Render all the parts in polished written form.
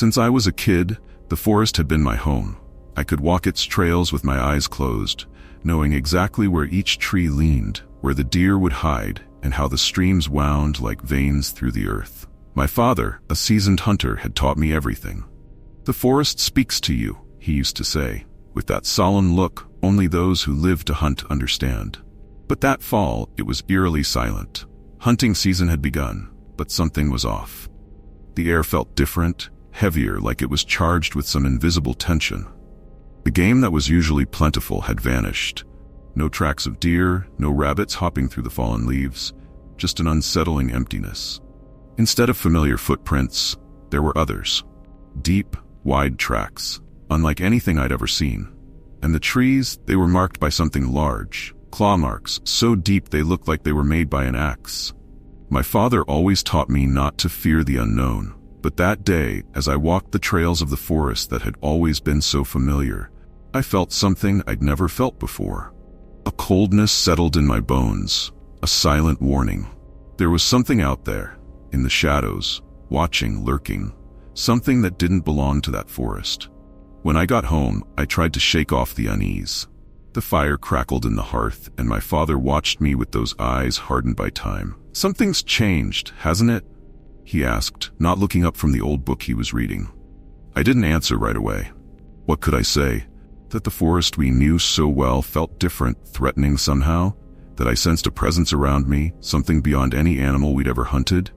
Since I was a kid, the forest had been my home. I could walk its trails with my eyes closed, knowing exactly where each tree leaned, where the deer would hide, and how the streams wound like veins through the earth. My father, a seasoned hunter, had taught me everything. "The forest speaks to you," he used to say, with that solemn look only those who live to hunt understand. But that fall, it was eerily silent. Hunting season had begun, but something was off. The air felt different, heavier, like it was charged with some invisible tension. The game that was usually plentiful had vanished. No tracks of deer, no rabbits hopping through the fallen leaves, just an unsettling emptiness. Instead of familiar footprints, there were others. Deep, wide tracks, unlike anything I'd ever seen. And the trees, they were marked by something large, claw marks so deep they looked like they were made by an axe. My father always taught me not to fear the unknown, but that day, as I walked the trails of the forest that had always been so familiar, I felt something I'd never felt before. A coldness settled in my bones, a silent warning. There was something out there, in the shadows, watching, lurking, something that didn't belong to that forest. When I got home, I tried to shake off the unease. The fire crackled in the hearth, and my father watched me with those eyes hardened by time. "Something's changed, hasn't it?" he asked, not looking up from the old book he was reading. I didn't answer right away. What could I say? That the forest we knew so well felt different, threatening somehow? That I sensed a presence around me, something beyond any animal we'd ever hunted?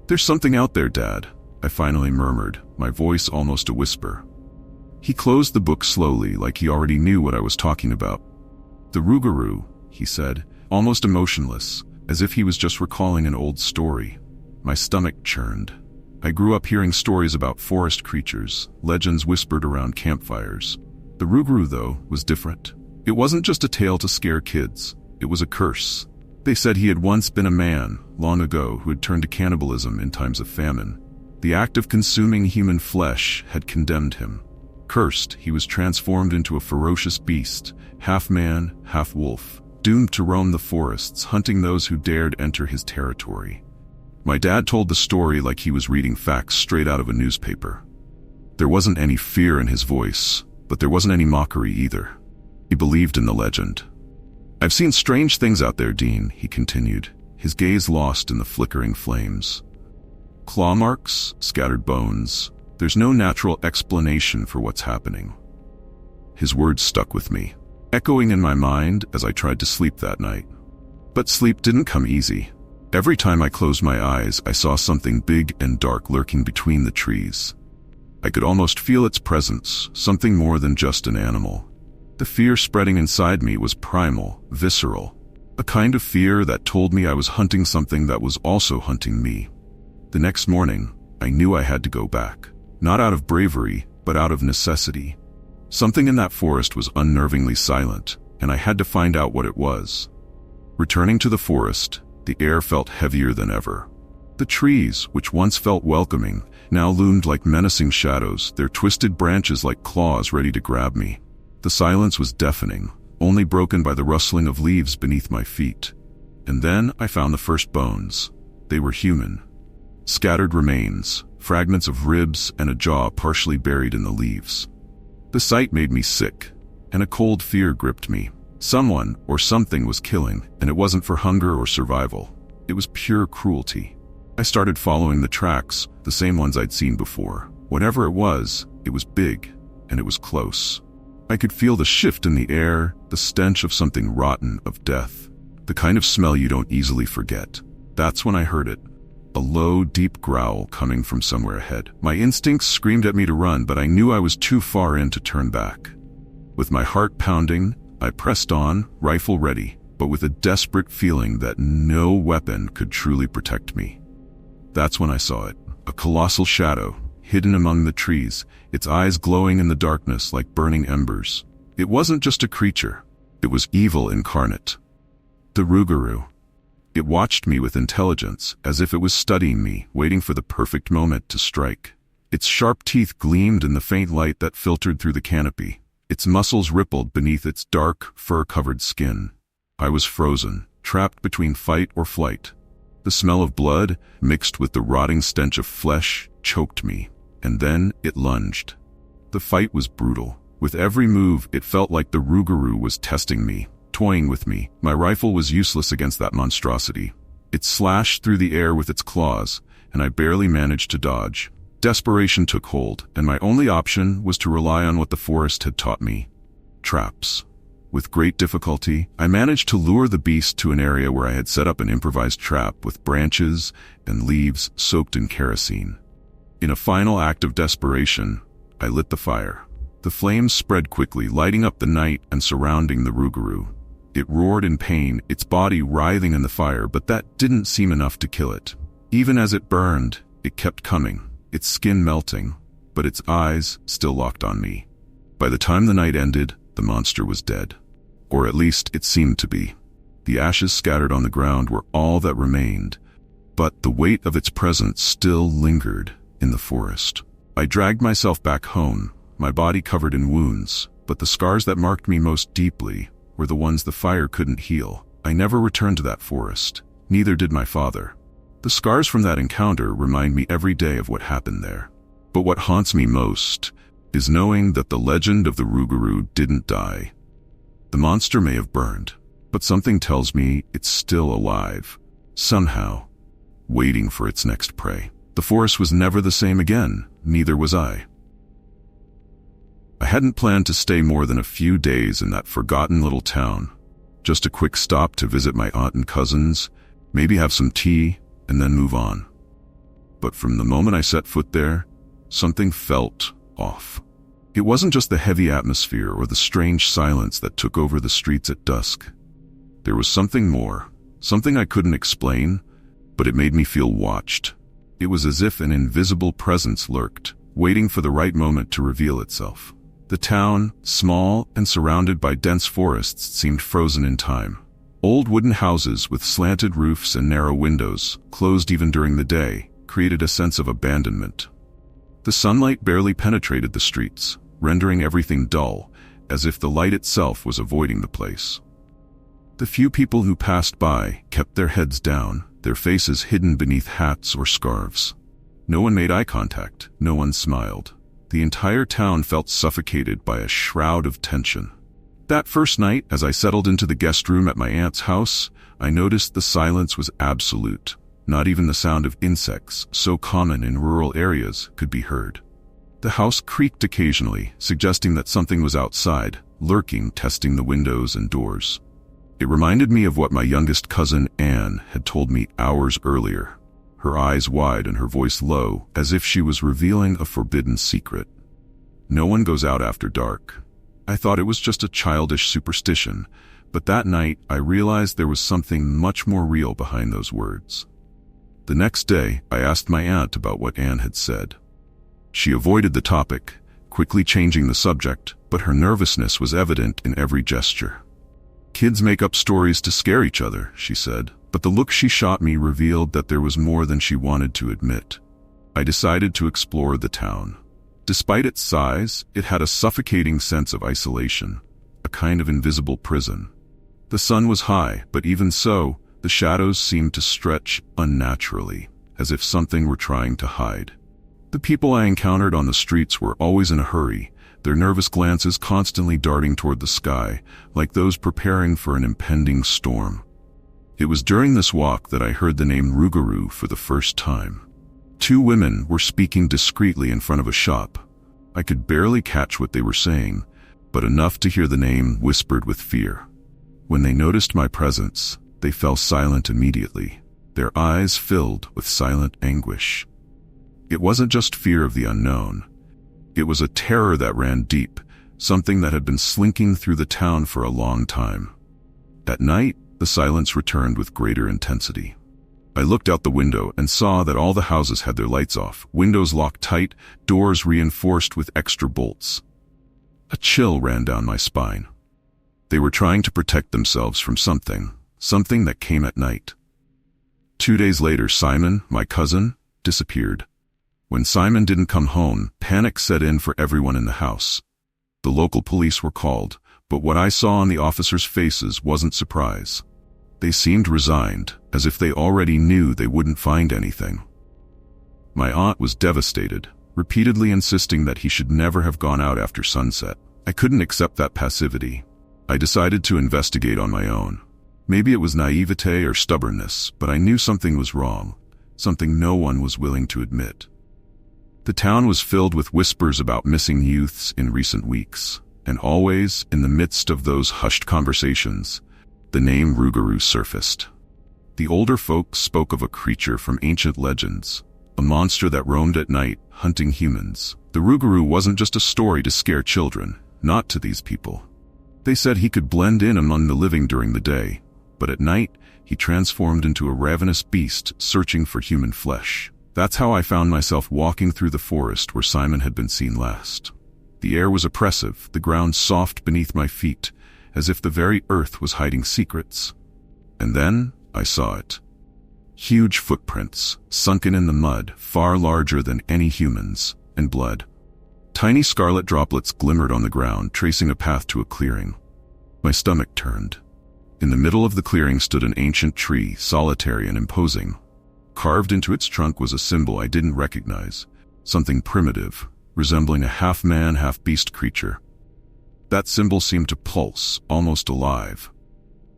"There's something out there, Dad," I finally murmured, my voice almost a whisper. He closed the book slowly, like he already knew what I was talking about. "The Rougarou," he said, almost emotionless, as if he was just recalling an old story. My stomach churned. I grew up hearing stories about forest creatures, legends whispered around campfires. The Rougarou, though, was different. It wasn't just a tale to scare kids. It was a curse. They said he had once been a man, long ago, who had turned to cannibalism in times of famine. The act of consuming human flesh had condemned him. Cursed, he was transformed into a ferocious beast, half man, half wolf, doomed to roam the forests, hunting those who dared enter his territory. My dad told the story like he was reading facts straight out of a newspaper. There wasn't any fear in his voice, but there wasn't any mockery either. He believed in the legend. "I've seen strange things out there, Dean," he continued, his gaze lost in the flickering flames. "Claw marks, scattered bones. There's no natural explanation for what's happening." His words stuck with me, echoing in my mind as I tried to sleep that night. But sleep didn't come easy. Every time I closed my eyes, I saw something big and dark lurking between the trees. I could almost feel its presence, something more than just an animal. The fear spreading inside me was primal, visceral, a kind of fear that told me I was hunting something that was also hunting me. The next morning, I knew I had to go back. Not out of bravery, but out of necessity. Something in that forest was unnervingly silent, and I had to find out what it was. Returning to the forest, the air felt heavier than ever. The trees, which once felt welcoming, now loomed like menacing shadows, their twisted branches like claws ready to grab me. The silence was deafening, only broken by the rustling of leaves beneath my feet. And then I found the first bones. They were human. Scattered remains, fragments of ribs and a jaw partially buried in the leaves. The sight made me sick, and a cold fear gripped me. Someone or something was killing, and it wasn't for hunger or survival. It was pure cruelty. I started following the tracks, the same ones I'd seen before. Whatever it was big, and it was close. I could feel the shift in the air, the stench of something rotten, of death. The kind of smell you don't easily forget. That's when I heard it. A low, deep growl coming from somewhere ahead. My instincts screamed at me to run, but I knew I was too far in to turn back. With my heart pounding, I pressed on, rifle ready, but with a desperate feeling that no weapon could truly protect me. That's when I saw it. A colossal shadow, hidden among the trees, its eyes glowing in the darkness like burning embers. It wasn't just a creature. It was evil incarnate. The Rougarou. It watched me with intelligence, as if it was studying me, waiting for the perfect moment to strike. Its sharp teeth gleamed in the faint light that filtered through the canopy. Its muscles rippled beneath its dark, fur-covered skin. I was frozen, trapped between fight or flight. The smell of blood, mixed with the rotting stench of flesh, choked me, and then it lunged. The fight was brutal. With every move, it felt like the Rougarou was testing me, toying with me. My rifle was useless against that monstrosity. It slashed through the air with its claws, and I barely managed to dodge. Desperation took hold, and my only option was to rely on what the forest had taught me: traps. With great difficulty, I managed to lure the beast to an area where I had set up an improvised trap with branches and leaves soaked in kerosene. In a final act of desperation, I lit the fire. The flames spread quickly, lighting up the night and surrounding the Rougarou. It roared in pain, its body writhing in the fire, but that didn't seem enough to kill it. Even as it burned, it kept coming, its skin melting, but its eyes still locked on me. By the time the night ended, the monster was dead. Or at least it seemed to be. The ashes scattered on the ground were all that remained, but the weight of its presence still lingered in the forest. I dragged myself back home, my body covered in wounds, but the scars that marked me most deeply were the ones the fire couldn't heal. I never returned to that forest. Neither did my father. The scars from that encounter remind me every day of what happened there. But what haunts me most is knowing that the legend of the Rougarou didn't die. The monster may have burned, but something tells me it's still alive, somehow, waiting for its next prey. The forest was never the same again, neither was I. I hadn't planned to stay more than a few days in that forgotten little town. Just a quick stop to visit my aunt and cousins, maybe have some tea, and then move on. But from the moment I set foot there, something felt off. It wasn't just the heavy atmosphere or the strange silence that took over the streets at dusk. There was something more, something I couldn't explain, but it made me feel watched. It was as if an invisible presence lurked, waiting for the right moment to reveal itself. The town, small and surrounded by dense forests, seemed frozen in time. Old wooden houses with slanted roofs and narrow windows, closed even during the day, created a sense of abandonment. The sunlight barely penetrated the streets, rendering everything dull, as if the light itself was avoiding the place. The few people who passed by kept their heads down, their faces hidden beneath hats or scarves. No one made eye contact, no one smiled. The entire town felt suffocated by a shroud of tension. That first night, as I settled into the guest room at my aunt's house, I noticed the silence was absolute. Not even the sound of insects, so common in rural areas, could be heard. The house creaked occasionally, suggesting that something was outside, lurking, testing the windows and doors. It reminded me of what my youngest cousin Anne had told me hours earlier, her eyes wide and her voice low, as if she was revealing a forbidden secret. No one goes out after dark. I thought it was just a childish superstition, but that night I realized there was something much more real behind those words. The next day, I asked my aunt about what Anne had said. She avoided the topic, quickly changing the subject, but her nervousness was evident in every gesture. "Kids make up stories to scare each other," she said, but the look she shot me revealed that there was more than she wanted to admit. I decided to explore the town. Despite its size, it had a suffocating sense of isolation, a kind of invisible prison. The sun was high, but even so, the shadows seemed to stretch unnaturally, as if something were trying to hide. The people I encountered on the streets were always in a hurry, their nervous glances constantly darting toward the sky, like those preparing for an impending storm. It was during this walk that I heard the name Rougarou for the first time. Two women were speaking discreetly in front of a shop. I could barely catch what they were saying, but enough to hear the name whispered with fear. When they noticed my presence, they fell silent immediately, their eyes filled with silent anguish. It wasn't just fear of the unknown. It was a terror that ran deep, something that had been slinking through the town for a long time. At night, the silence returned with greater intensity. I looked out the window and saw that all the houses had their lights off, windows locked tight, doors reinforced with extra bolts. A chill ran down my spine. They were trying to protect themselves from something that came at night. 2 days later, Simon, my cousin, disappeared. When Simon didn't come home, panic set in for everyone in the house. The local police were called, but what I saw on the officers' faces wasn't surprise. They seemed resigned, as if they already knew they wouldn't find anything. My aunt was devastated, repeatedly insisting that he should never have gone out after sunset. I couldn't accept that passivity. I decided to investigate on my own. Maybe it was naivete or stubbornness, but I knew something was wrong, something no one was willing to admit. The town was filled with whispers about missing youths in recent weeks, and always, in the midst of those hushed conversations, the name Rougarou surfaced. The older folks spoke of a creature from ancient legends, a monster that roamed at night, hunting humans. The Rougarou wasn't just a story to scare children, not to these people. They said he could blend in among the living during the day, but at night, he transformed into a ravenous beast searching for human flesh. That's how I found myself walking through the forest where Simon had been seen last. The air was oppressive, the ground soft beneath my feet, as if the very earth was hiding secrets. And then, I saw it. Huge footprints, sunken in the mud, far larger than any humans, and blood. Tiny scarlet droplets glimmered on the ground, tracing a path to a clearing. My stomach turned. In the middle of the clearing stood an ancient tree, solitary and imposing. Carved into its trunk was a symbol I didn't recognize, something primitive, resembling a half-man, half-beast creature. That symbol seemed to pulse, almost alive.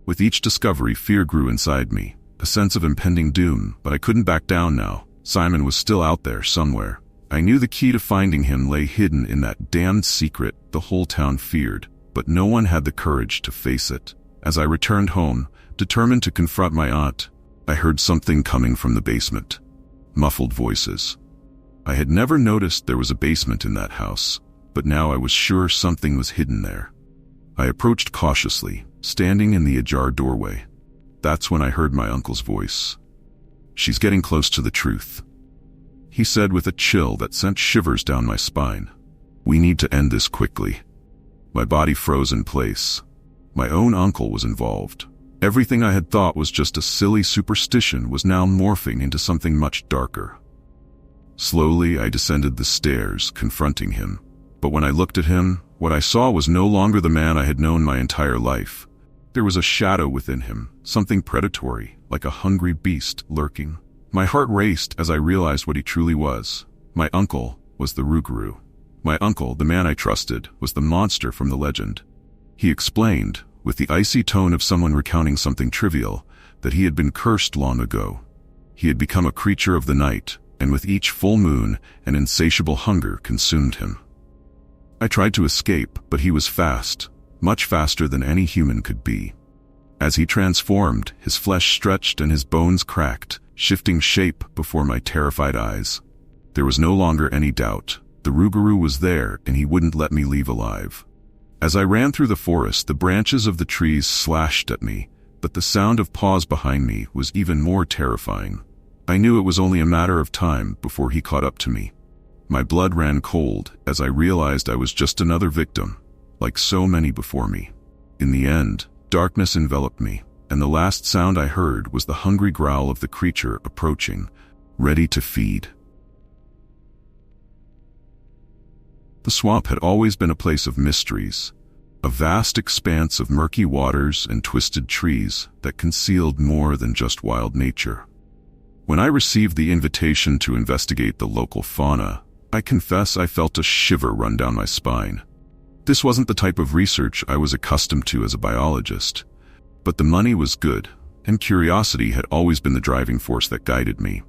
With each discovery, fear grew inside me, a sense of impending doom, but I couldn't back down now. Simon was still out there somewhere. I knew the key to finding him lay hidden in that damned secret the whole town feared, but no one had the courage to face it. As I returned home, determined to confront my aunt, I heard something coming from the basement. Muffled voices. I had never noticed there was a basement in that house, but now I was sure something was hidden there. I approached cautiously, standing in the ajar doorway. That's when I heard my uncle's voice. "She's getting close to the truth," he said with a chill that sent shivers down my spine. "We need to end this quickly." My body froze in place. My own uncle was involved. Everything I had thought was just a silly superstition was now morphing into something much darker. Slowly, I descended the stairs, confronting him. But when I looked at him, what I saw was no longer the man I had known my entire life. There was a shadow within him, something predatory, like a hungry beast lurking. My heart raced as I realized what he truly was. My uncle was the Rougarou. My uncle, the man I trusted, was the monster from the legend. He explained, with the icy tone of someone recounting something trivial, that he had been cursed long ago. He had become a creature of the night, and with each full moon, an insatiable hunger consumed him. I tried to escape, but he was fast, much faster than any human could be. As he transformed, his flesh stretched and his bones cracked, shifting shape before my terrified eyes. There was no longer any doubt. The Rougarou was there, and he wouldn't let me leave alive. As I ran through the forest, the branches of the trees slashed at me, but the sound of paws behind me was even more terrifying. I knew it was only a matter of time before he caught up to me. My blood ran cold as I realized I was just another victim, like so many before me. In the end, darkness enveloped me, and the last sound I heard was the hungry growl of the creature approaching, ready to feed. The swamp had always been a place of mysteries, a vast expanse of murky waters and twisted trees that concealed more than just wild nature. When I received the invitation to investigate the local fauna, I confess I felt a shiver run down my spine. This wasn't the type of research I was accustomed to as a biologist, but the money was good, and curiosity had always been the driving force that guided me.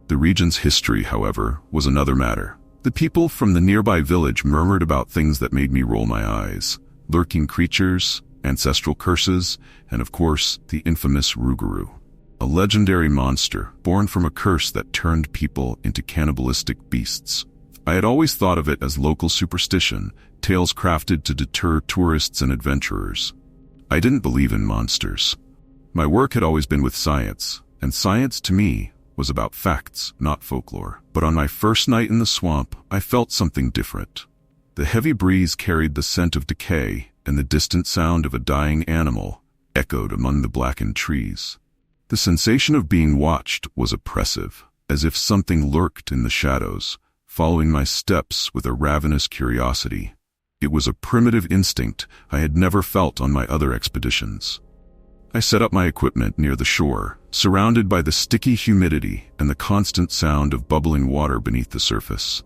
The region's history, however, was another matter. The people from the nearby village murmured about things that made me roll my eyes: lurking creatures, ancestral curses, and of course, the infamous Rougarou, a legendary monster born from a curse that turned people into cannibalistic beasts. I had always thought of it as local superstition, tales crafted to deter tourists and adventurers. I didn't believe in monsters. My work had always been with science, and science to me was about facts, not folklore. But on my first night in the swamp, I felt something different. The heavy breeze carried the scent of decay, and the distant sound of a dying animal echoed among the blackened trees. The sensation of being watched was oppressive, as if something lurked in the shadows, following my steps with a ravenous curiosity. It was a primitive instinct I had never felt on my other expeditions. I set up my equipment near the shore, surrounded by the sticky humidity and the constant sound of bubbling water beneath the surface.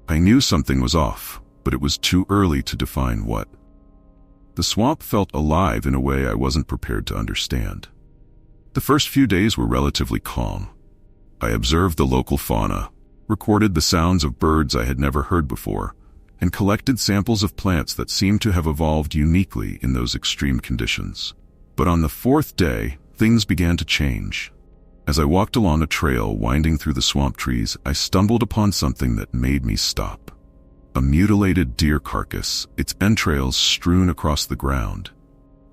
I knew something was off, but it was too early to define what. The swamp felt alive in a way I wasn't prepared to understand. The first few days were relatively calm. I observed the local fauna, recorded the sounds of birds I had never heard before, and collected samples of plants that seemed to have evolved uniquely in those extreme conditions. But on the fourth day, things began to change. As I walked along a trail winding through the swamp trees, I stumbled upon something that made me stop. A mutilated deer carcass, its entrails strewn across the ground.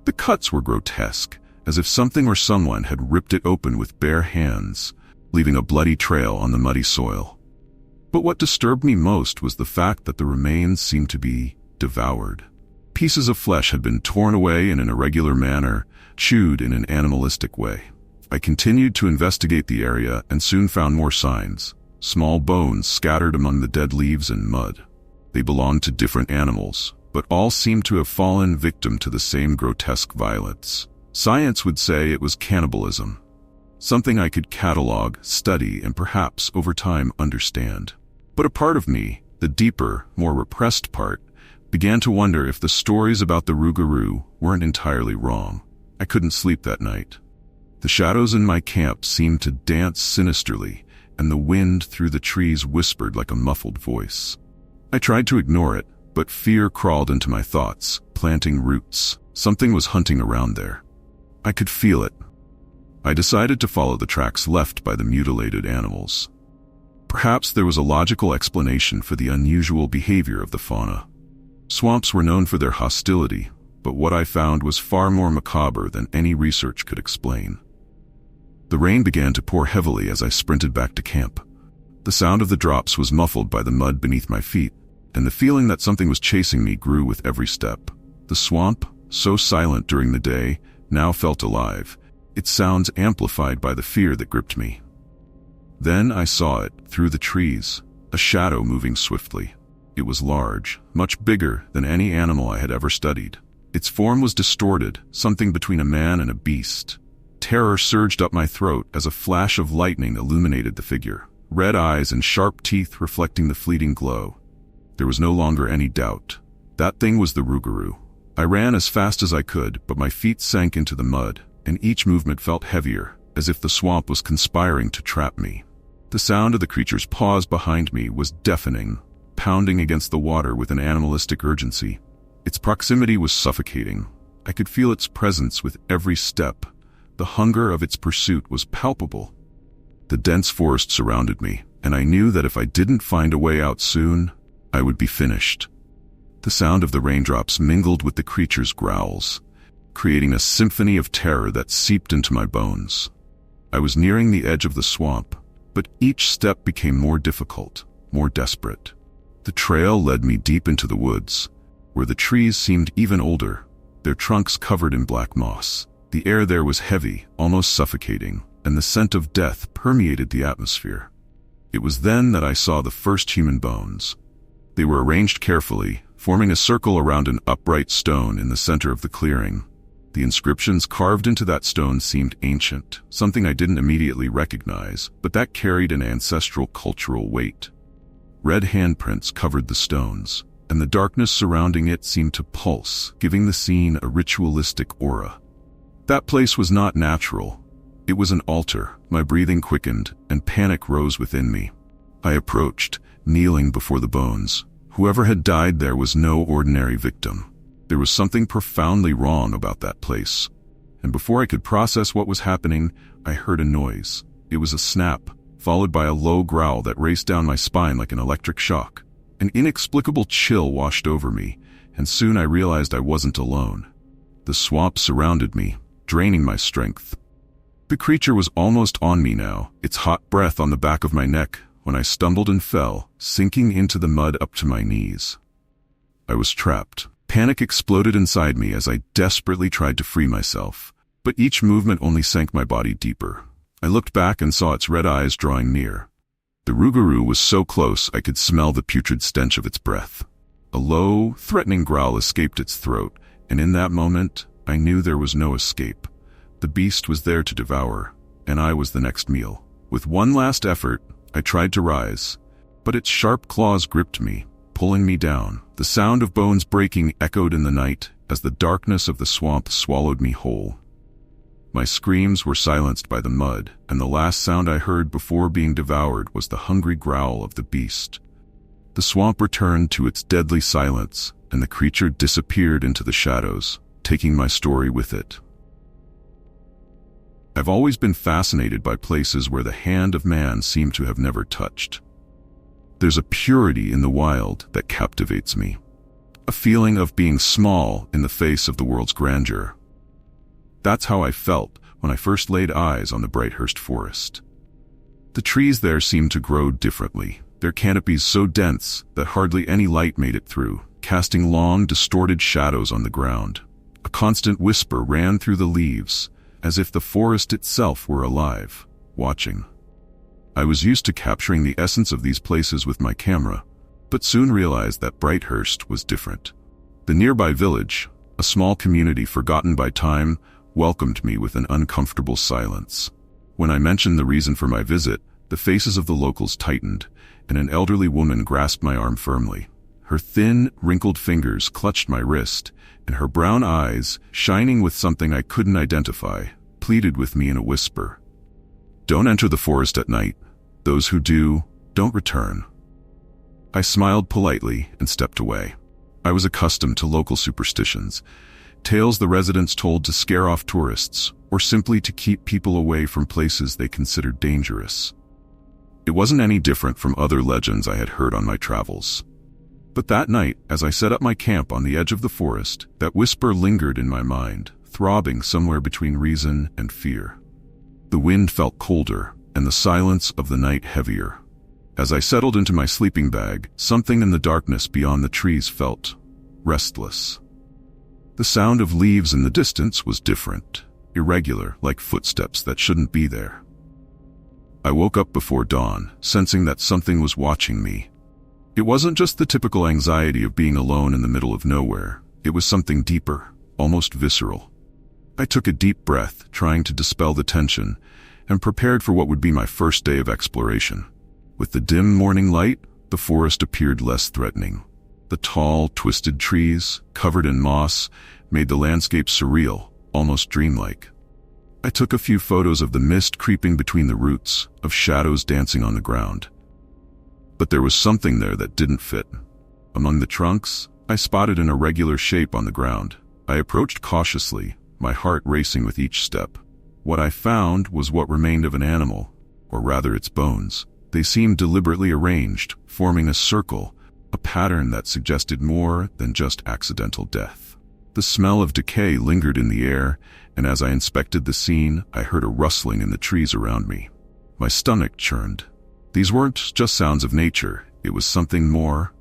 The cuts were grotesque, as if something or someone had ripped it open with bare hands, leaving a bloody trail on the muddy soil. But what disturbed me most was the fact that the remains seemed to be devoured. Pieces of flesh had been torn away in an irregular manner, chewed in an animalistic way. I continued to investigate the area and soon found more signs, small bones scattered among the dead leaves and mud. They belonged to different animals, but all seemed to have fallen victim to the same grotesque violence. Science would say it was cannibalism, something I could catalog, study, and perhaps over time understand. But a part of me, the deeper, more repressed part, began to wonder if the stories about the Rougarou weren't entirely wrong. I couldn't sleep that night. The shadows in my camp seemed to dance sinisterly, and the wind through the trees whispered like a muffled voice. I tried to ignore it, but fear crawled into my thoughts, planting roots. Something was hunting around there. I could feel it. I decided to follow the tracks left by the mutilated animals. Perhaps there was a logical explanation for the unusual behavior of the fauna. Swamps were known for their hostility, but what I found was far more macabre than any research could explain. The rain began to pour heavily as I sprinted back to camp. The sound of the drops was muffled by the mud beneath my feet, and the feeling that something was chasing me grew with every step. The swamp, so silent during the day, now felt alive, its sounds amplified by the fear that gripped me. Then I saw it, through the trees, a shadow moving swiftly. It was large, much bigger than any animal I had ever studied. Its form was distorted, something between a man and a beast. Terror surged up my throat as a flash of lightning illuminated the figure, red eyes and sharp teeth reflecting the fleeting glow. There was no longer any doubt. That thing was the Rougarou. I ran as fast as I could, but my feet sank into the mud, and each movement felt heavier, as if the swamp was conspiring to trap me. The sound of the creature's paws behind me was deafening, pounding against the water with an animalistic urgency. Its proximity was suffocating. I could feel its presence with every step. The hunger of its pursuit was palpable. The dense forest surrounded me, and I knew that if I didn't find a way out soon, I would be finished. The sound of the raindrops mingled with the creature's growls, creating a symphony of terror that seeped into my bones. I was nearing the edge of the swamp, but each step became more difficult, more desperate. The trail led me deep into the woods, where the trees seemed even older, their trunks covered in black moss. The air there was heavy, almost suffocating, and the scent of death permeated the atmosphere. It was then that I saw the first human bones. They were arranged carefully, forming a circle around an upright stone in the center of the clearing. The inscriptions carved into that stone seemed ancient, something I didn't immediately recognize, but that carried an ancestral cultural weight. Red handprints covered the stones, and the darkness surrounding it seemed to pulse, giving the scene a ritualistic aura. That place was not natural. It was an altar. My breathing quickened, and panic rose within me. I approached, kneeling before the bones. Whoever had died there was no ordinary victim. There was something profoundly wrong about that place. And before I could process what was happening, I heard a noise. It was a snap, followed by a low growl that raced down my spine like an electric shock. An inexplicable chill washed over me, and soon I realized I wasn't alone. The swamp surrounded me, draining my strength. The creature was almost on me now, its hot breath on the back of my neck, when I stumbled and fell, sinking into the mud up to my knees. I was trapped. Panic exploded inside me as I desperately tried to free myself, but each movement only sank my body deeper. I looked back and saw its red eyes drawing near. The Rougarou was so close I could smell the putrid stench of its breath. A low, threatening growl escaped its throat, and in that moment, I knew there was no escape. The beast was there to devour, and I was the next meal. With one last effort, I tried to rise, but its sharp claws gripped me, pulling me down. The sound of bones breaking echoed in the night as the darkness of the swamp swallowed me whole. My screams were silenced by the mud, and the last sound I heard before being devoured was the hungry growl of the beast. The swamp returned to its deadly silence, and the creature disappeared into the shadows, taking my story with it. I've always been fascinated by places where the hand of man seemed to have never touched. There's a purity in the wild that captivates me, a feeling of being small in the face of the world's grandeur. That's how I felt when I first laid eyes on the Brighthurst forest. The trees there seemed to grow differently, their canopies so dense that hardly any light made it through, casting long, distorted shadows on the ground. A constant whisper ran through the leaves, as if the forest itself were alive, watching. I was used to capturing the essence of these places with my camera, but soon realized that Brighthurst was different. The nearby village, a small community forgotten by time, welcomed me with an uncomfortable silence. When I mentioned the reason for my visit, the faces of the locals tightened, and an elderly woman grasped my arm firmly. Her thin, wrinkled fingers clutched my wrist, and her brown eyes, shining with something I couldn't identify, pleaded with me in a whisper. "Don't enter the forest at night. Those who do, don't return." I smiled politely and stepped away. I was accustomed to local superstitions, tales the residents told to scare off tourists, or simply to keep people away from places they considered dangerous. It wasn't any different from other legends I had heard on my travels. But that night, as I set up my camp on the edge of the forest, that whisper lingered in my mind, throbbing somewhere between reason and fear. The wind felt colder, and the silence of the night heavier. As I settled into my sleeping bag, something in the darkness beyond the trees felt restless. The sound of leaves in the distance was different, irregular, like footsteps that shouldn't be there. I woke up before dawn, sensing that something was watching me. It wasn't just the typical anxiety of being alone in the middle of nowhere. It was something deeper, almost visceral. I took a deep breath, trying to dispel the tension, and prepared for what would be my first day of exploration. With the dim morning light, the forest appeared less threatening. The tall, twisted trees, covered in moss, made the landscape surreal, almost dreamlike. I took a few photos of the mist creeping between the roots, of shadows dancing on the ground. But there was something there that didn't fit. Among the trunks, I spotted an irregular shape on the ground. I approached cautiously, my heart racing with each step. What I found was what remained of an animal, or rather its bones. They seemed deliberately arranged, forming a circle, a pattern that suggested more than just accidental death. The smell of decay lingered in the air, and as I inspected the scene, I heard a rustling in the trees around me. My stomach churned. These weren't just sounds of nature, it was something more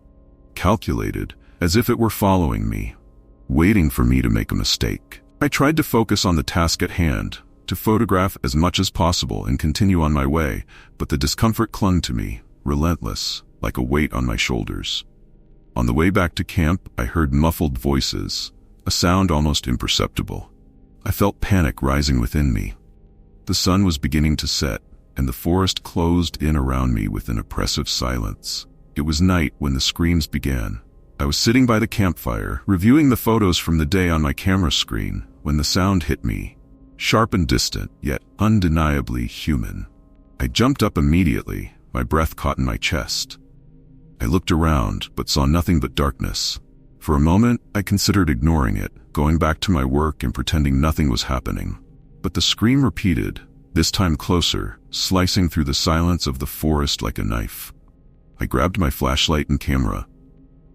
calculated, as if it were following me, waiting for me to make a mistake. I tried to focus on the task at hand, to photograph as much as possible and continue on my way, but the discomfort clung to me, relentless, like a weight on my shoulders. On the way back to camp, I heard muffled voices, a sound almost imperceptible. I felt panic rising within me. The sun was beginning to set, and the forest closed in around me with an oppressive silence. It was night when the screams began. I was sitting by the campfire, reviewing the photos from the day on my camera screen, when the sound hit me, sharp and distant, yet undeniably human. I jumped up immediately, my breath caught in my chest. I looked around, but saw nothing but darkness. For a moment, I considered ignoring it, going back to my work and pretending nothing was happening. But the scream repeated, this time closer, slicing through the silence of the forest like a knife. I grabbed my flashlight and camera,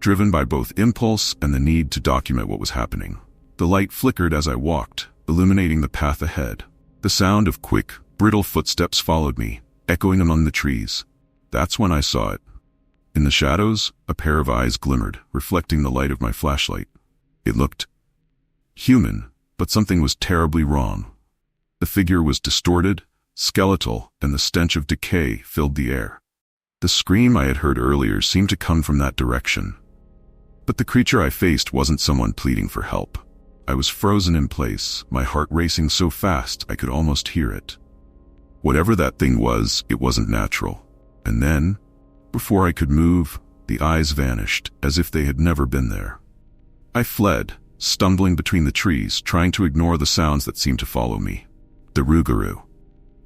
driven by both impulse and the need to document what was happening. The light flickered as I walked, illuminating the path ahead. The sound of quick, brittle footsteps followed me, echoing among the trees. That's when I saw it. In the shadows, a pair of eyes glimmered, reflecting the light of my flashlight. It looked human, but something was terribly wrong. The figure was distorted, skeletal, and the stench of decay filled the air. The scream I had heard earlier seemed to come from that direction. But the creature I faced wasn't someone pleading for help. I was frozen in place, my heart racing so fast I could almost hear it. Whatever that thing was, it wasn't natural. And then, Before I could move, the eyes vanished, as if they had never been there. I fled, stumbling between the trees, trying to ignore the sounds that seemed to follow me. The Rougarou.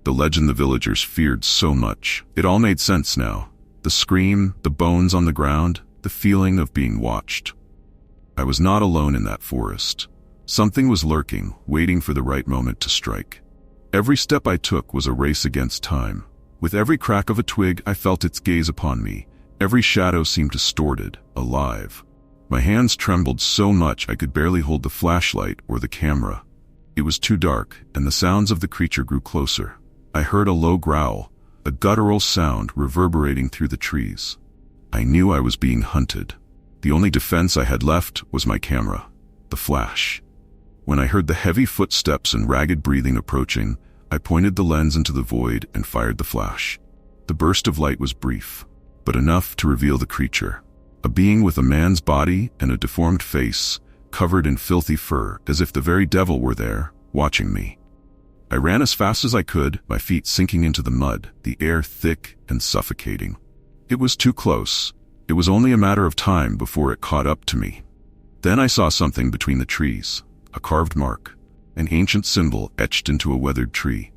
The legend the villagers feared so much. It all made sense now. The scream, the bones on the ground, the feeling of being watched. I was not alone in that forest. Something was lurking, waiting for the right moment to strike. Every step I took was a race against time. With every crack of a twig, I felt its gaze upon me. Every shadow seemed distorted, alive. My hands trembled so much I could barely hold the flashlight or the camera. It was too dark, and the sounds of the creature grew closer. I heard a low growl, a guttural sound reverberating through the trees. I knew I was being hunted. The only defense I had left was my camera, the flash. When I heard the heavy footsteps and ragged breathing approaching, I pointed the lens into the void and fired the flash. The burst of light was brief, but enough to reveal the creature. A being with a man's body and a deformed face, covered in filthy fur, as if the very devil were there, watching me. I ran as fast as I could, my feet sinking into the mud, the air thick and suffocating. It was too close. It was only a matter of time before it caught up to me. Then I saw something between the trees, a carved mark, an ancient symbol etched into a weathered tree.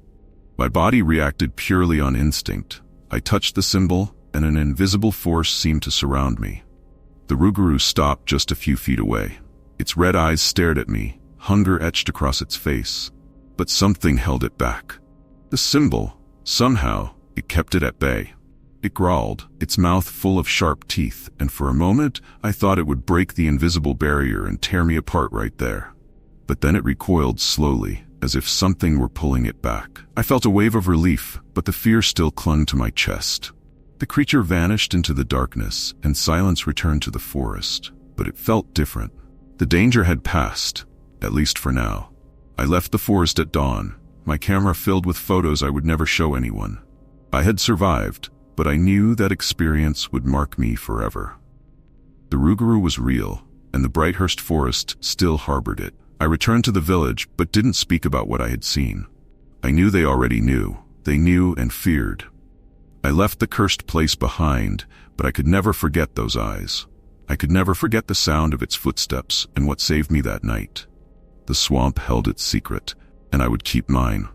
My body reacted purely on instinct. I touched the symbol, and an invisible force seemed to surround me. The Rougarou stopped just a few feet away. Its red eyes stared at me, hunger etched across its face. But something held it back. The symbol, somehow, it kept it at bay. It growled, its mouth full of sharp teeth, and for a moment, I thought it would break the invisible barrier and tear me apart right there. But then it recoiled slowly, as if something were pulling it back. I felt a wave of relief, but the fear still clung to my chest. The creature vanished into the darkness, and silence returned to the forest. But it felt different. The danger had passed, at least for now. I left the forest at dawn, my camera filled with photos I would never show anyone. I had survived, but I knew that experience would mark me forever. The Rougarou was real, and the Brighthurst forest still harbored it. I returned to the village, but didn't speak about what I had seen. I knew they already knew. They knew and feared. I left the cursed place behind, but I could never forget those eyes. I could never forget the sound of its footsteps and what saved me that night. The swamp held its secret, and I would keep mine.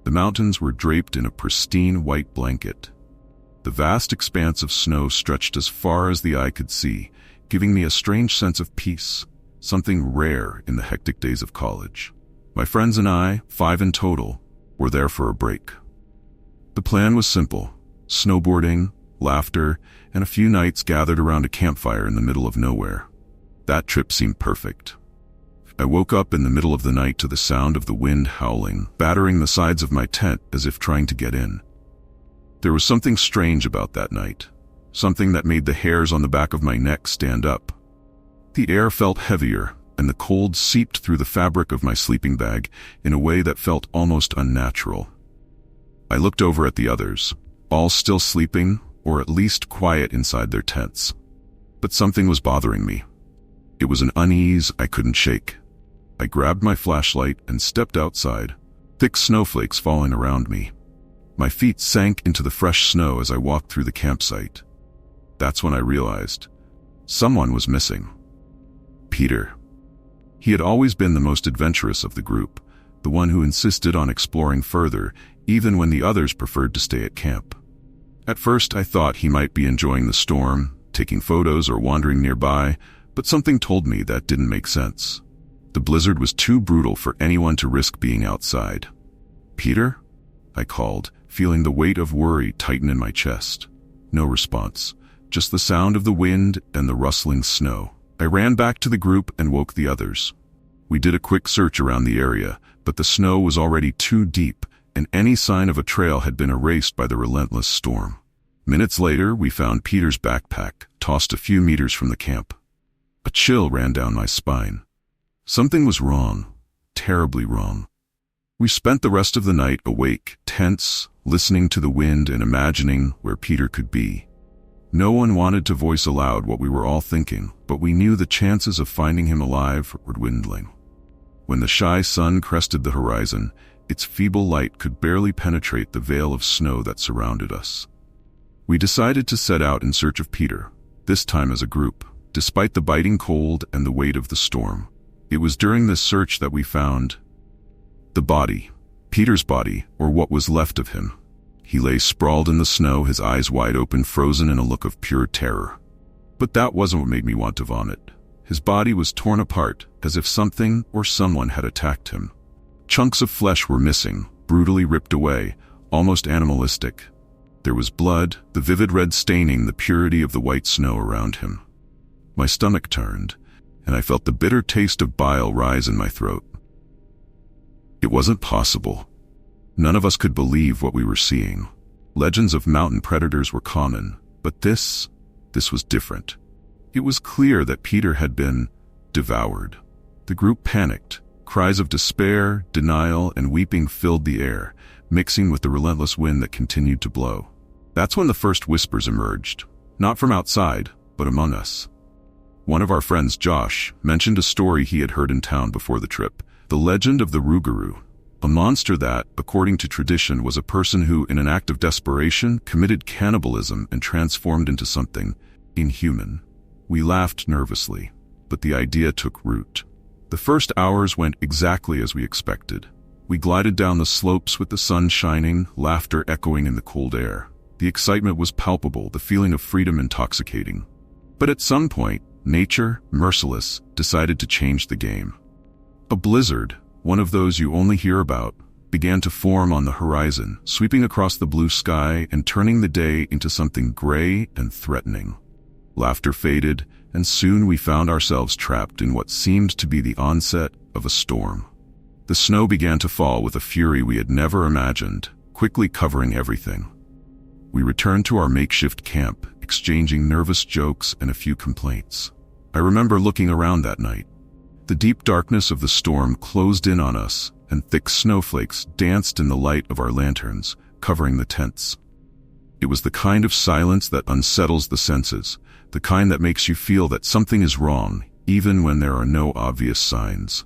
The mountains were draped in a pristine white blanket. The vast expanse of snow stretched as far as the eye could see, giving me a strange sense of peace, something rare in the hectic days of college. My friends and I, 5 in total, were there for a break. The plan was simple: snowboarding, laughter, and a few nights gathered around a campfire in the middle of nowhere. That trip seemed perfect. I woke up in the middle of the night to the sound of the wind howling, battering the sides of my tent as if trying to get in. There was something strange about that night, something that made the hairs on the back of my neck stand up. The air felt heavier, and the cold seeped through the fabric of my sleeping bag in a way that felt almost unnatural. I looked over at the others, all still sleeping, or at least quiet inside their tents. But something was bothering me. It was an unease I couldn't shake. I grabbed my flashlight and stepped outside, thick snowflakes falling around me. My feet sank into the fresh snow as I walked through the campsite. That's when I realized someone was missing. Peter. He had always been the most adventurous of the group, the one who insisted on exploring further, even when the others preferred to stay at camp. At first, I thought he might be enjoying the storm, taking photos or wandering nearby, but something told me that didn't make sense. The blizzard was too brutal for anyone to risk being outside. "Peter?" I called, feeling the weight of worry tighten in my chest. No response, just the sound of the wind and the rustling snow. I ran back to the group and woke the others. We did a quick search around the area, but the snow was already too deep, and any sign of a trail had been erased by the relentless storm. Minutes later, we found Peter's backpack, tossed a few meters from the camp. A chill ran down my spine. Something was wrong, terribly wrong. We spent the rest of the night awake, tense, listening to the wind and imagining where Peter could be. No one wanted to voice aloud what we were all thinking, but we knew the chances of finding him alive were dwindling. When the shy sun crested the horizon, Its feeble light could barely penetrate the veil of snow that surrounded us. We decided to set out in search of Peter, this time as a group, despite the biting cold and the weight of the storm. It was during this search that we found the body. Peter's body, or what was left of him. He lay sprawled in the snow, his eyes wide open, frozen in a look of pure terror. But that wasn't what made me want to vomit. His body was torn apart, as if something or someone had attacked him. Chunks of flesh were missing, brutally ripped away, almost animalistic. There was blood, the vivid red staining the purity of the white snow around him. My stomach turned, and I felt the bitter taste of bile rise in my throat. It wasn't possible. None of us could believe what we were seeing. Legends of mountain predators were common, but this was different. It was clear that Peter had been devoured. The group panicked. Cries of despair, denial, and weeping filled the air, mixing with the relentless wind that continued to blow. That's when the first whispers emerged, not from outside, but among us. One of our friends, Josh, mentioned a story he had heard in town before the trip, the legend of the Rougarou, a monster that, according to tradition, was a person who, in an act of desperation, committed cannibalism and transformed into something inhuman. We laughed nervously, but the idea took root. The first hours went exactly as we expected. We glided down the slopes with the sun shining, laughter echoing in the cold air. The excitement was palpable, the feeling of freedom intoxicating. But at some point, nature, merciless, decided to change the game. A blizzard, one of those you only hear about, began to form on the horizon, sweeping across the blue sky and turning the day into something gray and threatening. Laughter faded, and soon we found ourselves trapped in what seemed to be the onset of a storm. The snow began to fall with a fury we had never imagined, quickly covering everything. We returned to our makeshift camp, exchanging nervous jokes and a few complaints. I remember looking around that night. The deep darkness of the storm closed in on us, and thick snowflakes danced in the light of our lanterns, covering the tents. It was the kind of silence that unsettles the senses, the kind that makes you feel that something is wrong, even when there are no obvious signs.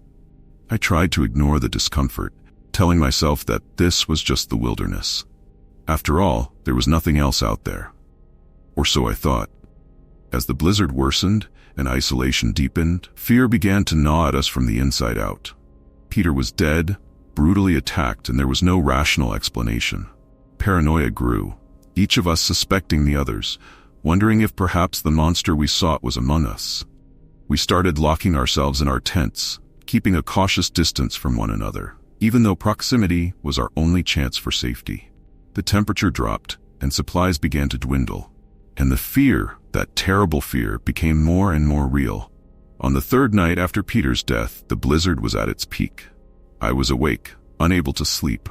I tried to ignore the discomfort, telling myself that this was just the wilderness. After all, there was nothing else out there. Or so I thought. As the blizzard worsened and isolation deepened, fear began to gnaw at us from the inside out. Peter was dead, brutally attacked, and there was no rational explanation. Paranoia grew, each of us suspecting the others, wondering if perhaps the monster we sought was among us. We started locking ourselves in our tents, keeping a cautious distance from one another, even though proximity was our only chance for safety. The temperature dropped, and supplies began to dwindle. And the fear, that terrible fear, became more and more real. On the third night after Peter's death, the blizzard was at its peak. I was awake, unable to sleep.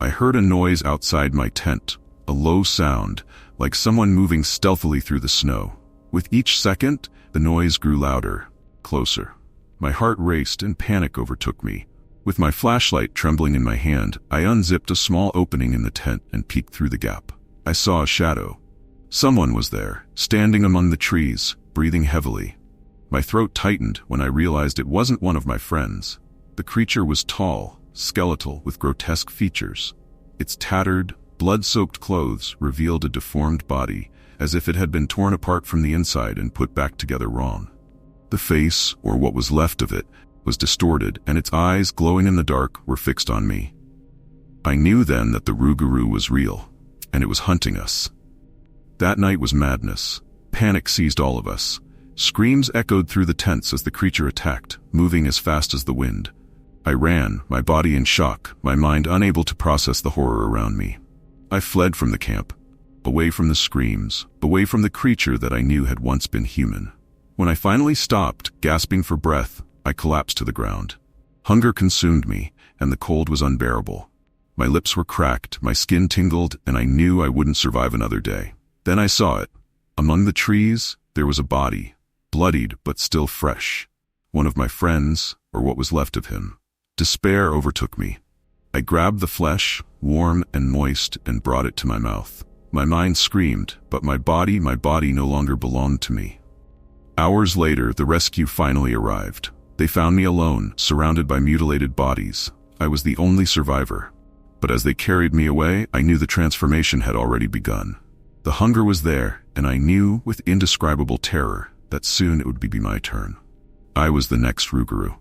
I heard a noise outside my tent, a low sound, like someone moving stealthily through the snow. With each second, the noise grew louder, closer. My heart raced and panic overtook me. With my flashlight trembling in my hand, I unzipped a small opening in the tent and peeked through the gap. I saw a shadow. Someone was there, standing among the trees, breathing heavily. My throat tightened when I realized it wasn't one of my friends. The creature was tall, skeletal, with grotesque features. Its tattered, blood-soaked clothes revealed a deformed body, as if it had been torn apart from the inside and put back together wrong. The face, or what was left of it, was distorted, and its eyes, glowing in the dark, were fixed on me. I knew then that the Rougarou was real, and it was hunting us. That night was madness. Panic seized all of us. Screams echoed through the tents as the creature attacked, moving as fast as the wind. I ran, my body in shock, my mind unable to process the horror around me. I fled from the camp, away from the screams, away from the creature that I knew had once been human. When I finally stopped, gasping for breath, I collapsed to the ground. Hunger consumed me, and the cold was unbearable. My lips were cracked, my skin tingled, and I knew I wouldn't survive another day. Then I saw it. Among the trees, there was a body, bloodied but still fresh. One of my friends, or what was left of him. Despair overtook me. I grabbed the flesh, warm and moist, and brought it to my mouth. My mind screamed, but my body no longer belonged to me. Hours later, the rescue finally arrived. They found me alone, surrounded by mutilated bodies. I was the only survivor. But as they carried me away, I knew the transformation had already begun. The hunger was there, and I knew, with indescribable terror, that soon it would be my turn. I was the next Rougarou.